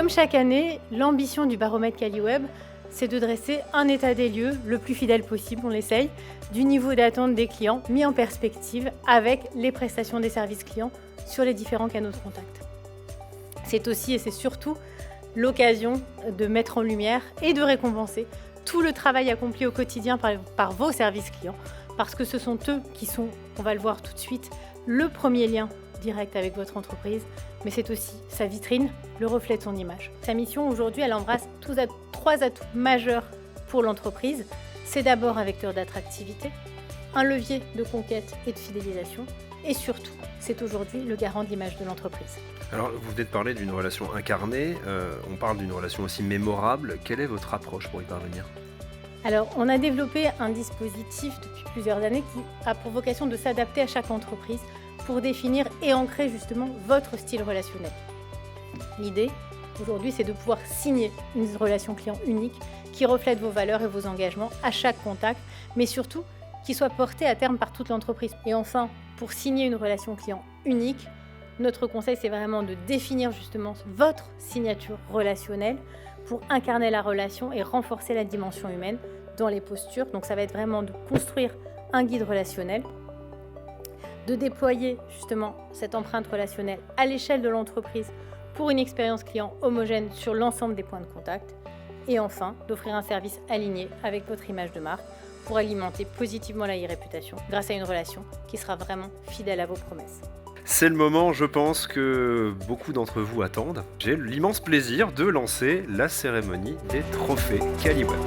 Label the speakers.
Speaker 1: Comme chaque année, l'ambition du baromètre Caliweb, c'est de dresser un état des lieux le plus fidèle possible, on l'essaye, du niveau d'attente des clients mis en perspective avec les prestations des services clients sur les différents canaux de contact. C'est aussi et c'est surtout l'occasion de mettre en lumière et de récompenser tout le travail accompli au quotidien par vos services clients, parce que ce sont eux qui sont, on va le voir tout de suite, le premier lien direct avec votre entreprise, mais c'est aussi sa vitrine, le reflet de son image. Sa mission aujourd'hui, elle embrasse trois atouts majeurs pour l'entreprise. C'est d'abord un vecteur d'attractivité, un levier de conquête et de fidélisation, et surtout, c'est aujourd'hui le garant de l'image de l'entreprise.
Speaker 2: Alors, vous venez de parler d'une relation incarnée, on parle d'une relation aussi mémorable. Quelle est votre approche pour y parvenir ?
Speaker 1: Alors, on a développé un dispositif depuis plusieurs années qui a pour vocation de s'adapter à chaque entreprise pour définir et ancrer justement votre style relationnel. L'idée, aujourd'hui, c'est de pouvoir signer une relation client unique qui reflète vos valeurs et vos engagements à chaque contact, mais surtout qui soit portée à terme par toute l'entreprise. Et enfin, pour signer une relation client unique, notre conseil, c'est vraiment de définir justement votre signature relationnelle pour incarner la relation et renforcer la dimension humaine dans les postures. Donc ça va être vraiment de construire un guide relationnel, de déployer justement cette empreinte relationnelle à l'échelle de l'entreprise pour une expérience client homogène sur l'ensemble des points de contact, et enfin d'offrir un service aligné avec votre image de marque pour alimenter positivement la e-réputation grâce à une relation qui sera vraiment fidèle à vos promesses.
Speaker 2: C'est le moment, je pense, que beaucoup d'entre vous attendent. J'ai l'immense plaisir de lancer la cérémonie des trophées Caliweb.